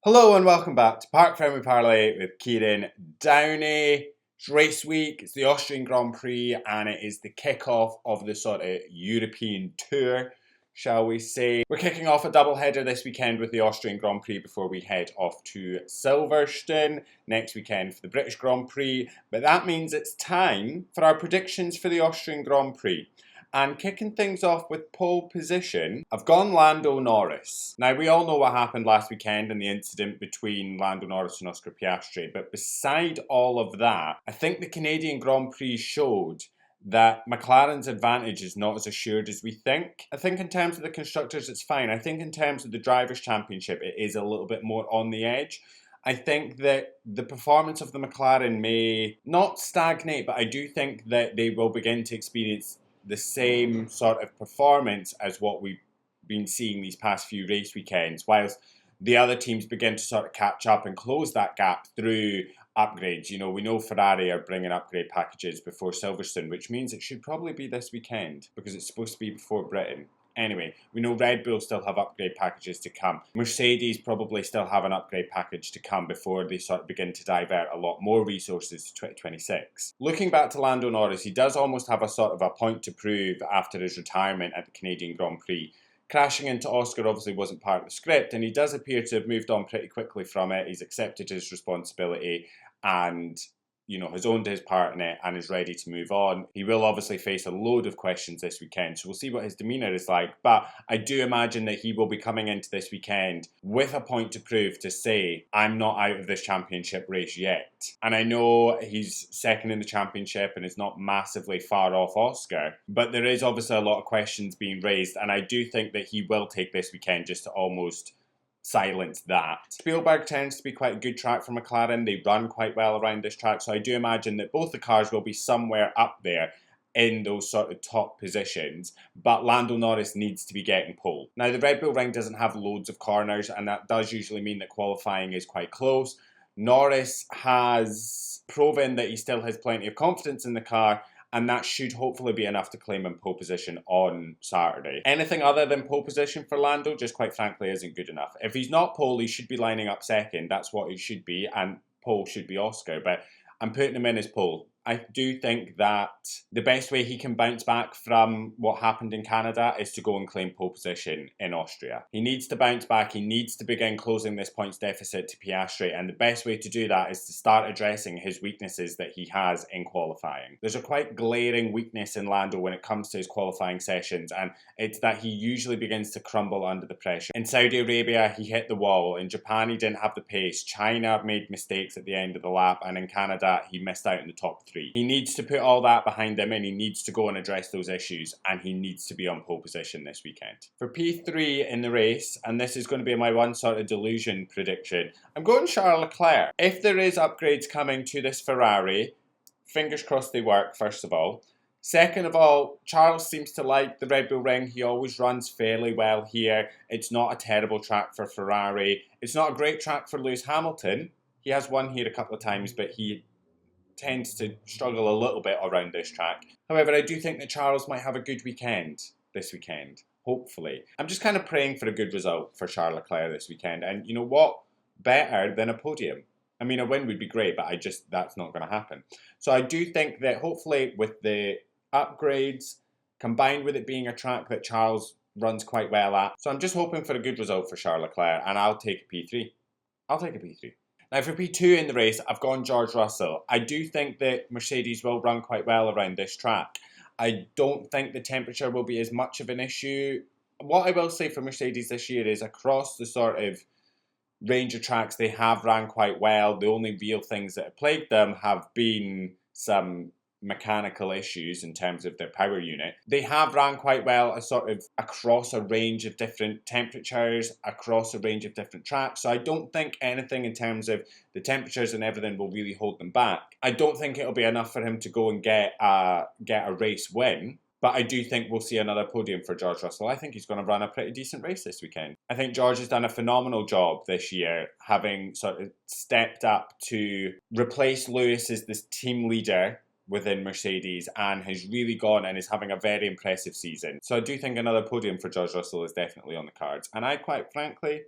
Hello and welcome back to Parc Fermé Parlay with Kieran Downey. It's race week, it's the Austrian Grand Prix, and it is the kick-off of the sort of European tour, shall we say. We're kicking off a double-header this weekend with the Austrian Grand Prix before we head off to Silverstone next weekend for the British Grand Prix. But that means it's time for our predictions for the Austrian Grand Prix. And kicking things off with pole position, I've gone Lando Norris. Now, we all know what happened last weekend and the incident between Lando Norris and Oscar Piastri, but beside all of that, I think the Canadian Grand Prix showed that McLaren's advantage is not as assured as we think. I think in terms of the constructors, it's fine. I think in terms of the Drivers' Championship, it is a little bit more on the edge. I think that the performance of the McLaren may not stagnate, but I do think that they will begin to experience the same sort of performance as what we've been seeing these past few race weekends, whilst the other teams begin to sort of catch up and close that gap through upgrades. You know, we know Ferrari are bringing upgrade packages before Silverstone, which means it should probably be this weekend because it's supposed to be before Britain. Anyway, we know Red Bull still have upgrade packages to come. Mercedes probably still have an upgrade package to come before they sort of begin to divert a lot more resources to 2026. Looking back to Lando Norris, he does almost have a sort of a point to prove after his retirement at the Canadian Grand Prix. Crashing into Oscar obviously wasn't part of the script, and he does appear to have moved on pretty quickly from it. He's accepted his responsibility and has owned his part in it and is ready to move on. He will obviously face a load of questions this weekend, so we'll see what his demeanour is like. But I do imagine that he will be coming into this weekend with a point to prove to say, I'm not out of this championship race yet. And I know he's second in the championship and is not massively far off Oscar, but there is obviously a lot of questions being raised, and I do think that he will take this weekend just to almost silence that. Spielberg tends to be quite a good track for McLaren. They run quite well around this track, so I do imagine that both the cars will be somewhere up there in those sort of top positions, but Lando Norris needs to be getting pole. Now, the Red Bull Ring doesn't have loads of corners, and that does usually mean that qualifying is quite close. Norris has proven that he still has plenty of confidence in the car, and that should hopefully be enough to claim him pole position on Saturday. Anything other than pole position for Lando just quite frankly isn't good enough. If he's not pole, he should be lining up second. That's what he should be, and pole should be Oscar, but I'm putting him in as pole. I do think that the best way he can bounce back from what happened in Canada is to go and claim pole position in Austria. He needs to bounce back. He needs to begin closing this points deficit to Piastri, and the best way to do that is to start addressing his weaknesses that he has in qualifying. There's a quite glaring weakness in Lando when it comes to his qualifying sessions, and it's that he usually begins to crumble under the pressure. In Saudi Arabia, he hit the wall. In Japan, he didn't have the pace. China made mistakes at the end of the lap, and in Canada, he missed out in the top three. He needs to put all that behind him, and he needs to go and address those issues, and he needs to be on pole position this weekend. For P3 in the race, and this is going to be my one sort of delusion prediction, I'm going Charles Leclerc. If there is upgrades coming to this Ferrari, fingers crossed they work, first of all. Second of all, Charles seems to like the Red Bull Ring. He always runs fairly well here. It's not a terrible track for Ferrari. It's not a great track for Lewis Hamilton. He has won here a couple of times, but he tends to struggle a little bit around this track. However, I do think that Charles might have a good weekend this weekend, hopefully. I'm just kind of praying for a good result for Charles Leclerc this weekend, and you know what? Better than a podium. I mean, a win would be great, but that's not going to happen. So I do think that hopefully with the upgrades, combined with it being a track that Charles runs quite well at, so I'm just hoping for a good result for Charles Leclerc, and I'll take a P3. I'll take a P3. Now for P2 in the race, I've gone George Russell. I do think that Mercedes will run quite well around this track. I don't think the temperature will be as much of an issue. What I will say for Mercedes this year is across the sort of range of tracks they have ran quite well. The only real things that have plagued them have been some mechanical issues in terms of their power unit. They have ran quite well across a range of different temperatures, across a range of different tracks. So I don't think anything in terms of the temperatures and everything will really hold them back. I don't think it'll be enough for him to go and get a race win. But I do think we'll see another podium for George Russell. I think he's going to run a pretty decent race this weekend. I think George has done a phenomenal job this year, having sort of stepped up to replace Lewis as this team leader within Mercedes and has really gone and is having a very impressive season. So I do think another podium for George Russell is definitely on the cards. And I quite frankly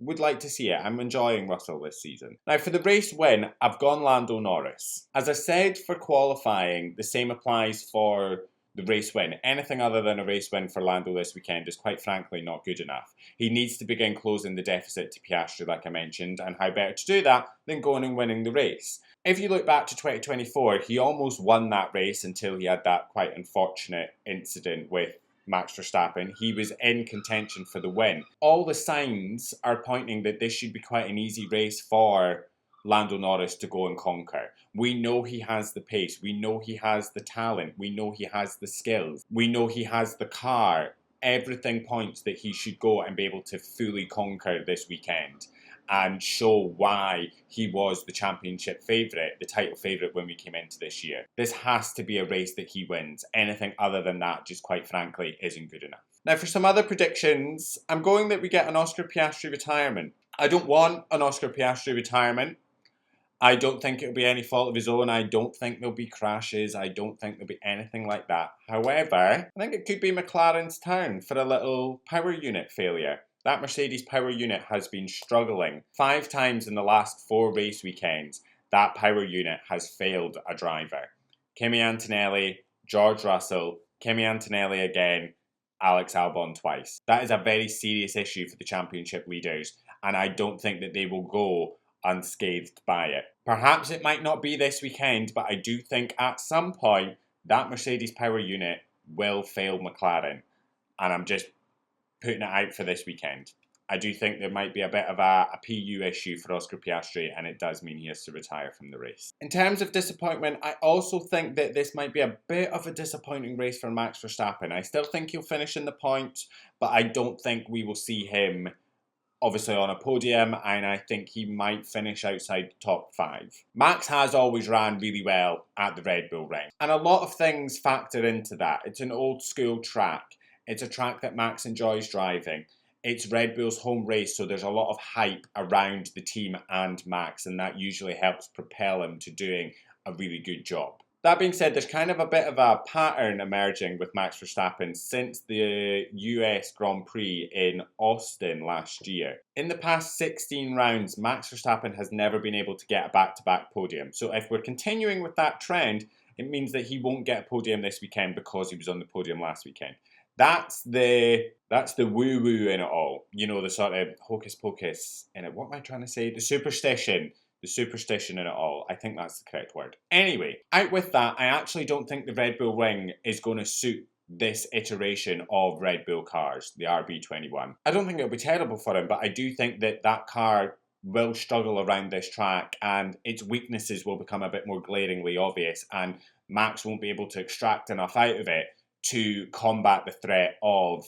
would like to see it. I'm enjoying Russell this season. Now, for the race win, I've gone Lando Norris. As I said for qualifying, the same applies for the race win. Anything other than a race win for Lando this weekend is quite frankly not good enough. He needs to begin closing the deficit to Piastri, like I mentioned, and how better to do that than going and winning the race. If you look back to 2024, he almost won that race until he had that quite unfortunate incident with Max Verstappen. He was in contention for the win. All the signs are pointing that this should be quite an easy race for Lando Norris to go and conquer. We know he has the pace. We know he has the talent. We know he has the skills. We know he has the car. Everything points that he should go and be able to fully conquer this weekend and show why he was the championship favourite, the title favourite when we came into this year. This has to be a race that he wins. Anything other than that, just quite frankly, isn't good enough. Now, for some other predictions, I'm going that we get an Oscar Piastri retirement. I don't want an Oscar Piastri retirement. I don't think it'll be any fault of his own. I don't think there'll be crashes. I don't think there'll be anything like that. However, I think it could be McLaren's turn for a little power unit failure. That Mercedes power unit has been struggling. 5 times in the last 4 race weekends, that power unit has failed a driver. Kimi Antonelli, George Russell, Kimi Antonelli again, Alex Albon twice. That is a very serious issue for the championship leaders, and I don't think that they will go unscathed by it. Perhaps it might not be this weekend, but I do think at some point that Mercedes power unit will fail McLaren, and I'm just putting it out for this weekend. I do think there might be a bit of a PU issue for Oscar Piastri, and it does mean he has to retire from the race. In terms of disappointment, I also think that this might be a bit of a disappointing race for Max Verstappen. I still think he'll finish in the points, but I don't think we will see him obviously on a podium, and I think he might finish outside the top 5. Max has always ran really well at the Red Bull Ring, and a lot of things factor into that. It's an old school track. It's a track that Max enjoys driving. It's Red Bull's home race, so there's a lot of hype around the team and Max, and that usually helps propel him to doing a really good job. That being said, there's kind of a bit of a pattern emerging with Max Verstappen since the US Grand Prix in Austin last year. In the past 16 rounds, Max Verstappen has never been able to get a back-to-back podium. So if we're continuing with that trend, it means that he won't get a podium this weekend because he was on the podium last weekend. That's the woo-woo in it all. You know, the sort of hocus-pocus in it. What am I trying to say? The superstition in it all. I think that's the correct word. Anyway, out with that, I actually don't think the Red Bull Ring is going to suit this iteration of Red Bull cars, the RB21. I don't think it'll be terrible for him, but I do think that that car will struggle around this track and its weaknesses will become a bit more glaringly obvious, and Max won't be able to extract enough out of it to combat the threat of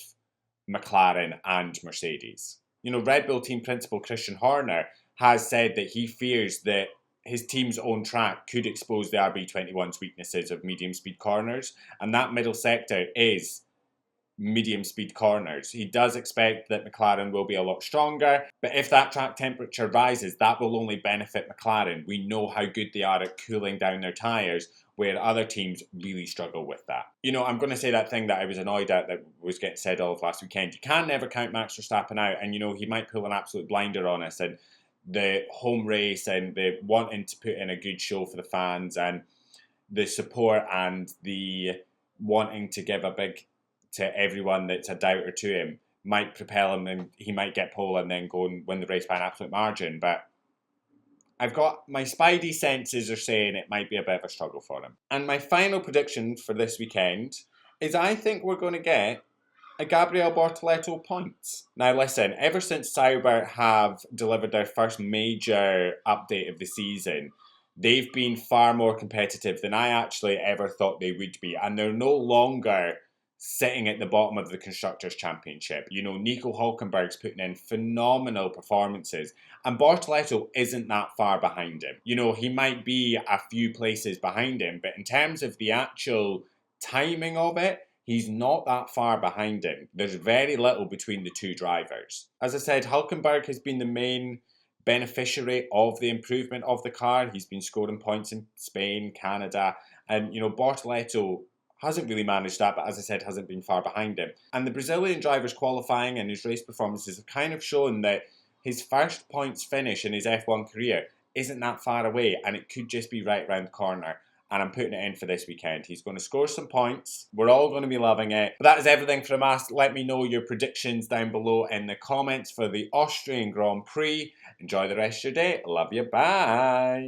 McLaren and Mercedes. You know, Red Bull team principal Christian Horner has said that he fears that his team's own track could expose the RB21's weaknesses of medium speed corners, and that middle sector is medium speed corners. He does expect that McLaren will be a lot stronger, but if that track temperature rises, that will only benefit McLaren. We know how good they are at cooling down their tyres, where other teams really struggle with that. You know, I'm going to say that thing that I was annoyed at that was getting said all of last weekend. You can never count Max Verstappen out, and you know, he might pull an absolute blinder on us, and the home race and the wanting to put in a good show for the fans and the support and the wanting to give a big to everyone that's a doubter to him might propel him, and he might get pole and then go and win the race by an absolute margin. But I've got my spidey senses are saying it might be a bit of a struggle for him. And my final prediction for this weekend is I think we're going to get a Gabriel Bortoleto points. Now listen, ever since Sauber have delivered their first major update of the season, they've been far more competitive than I actually ever thought they would be, and they're no longer sitting at the bottom of the Constructors' Championship. You know, Nico Hülkenberg's putting in phenomenal performances, and Bortoleto isn't that far behind him. You know, he might be a few places behind him, but in terms of the actual timing of it, he's not that far behind him. There's very little between the two drivers. As I said, Hülkenberg has been the main beneficiary of the improvement of the car. He's been scoring points in Spain, Canada, and, you know, Bortoleto hasn't really managed that, but as I said, hasn't been far behind him. And the Brazilian driver's qualifying and his race performances have kind of shown that his first points finish in his F1 career isn't that far away, and it could just be right round the corner. And I'm putting it in for this weekend. He's going to score some points. We're all going to be loving it. But that is everything from us. Let me know your predictions down below in the comments for the Austrian Grand Prix. Enjoy the rest of your day. Love you. Bye.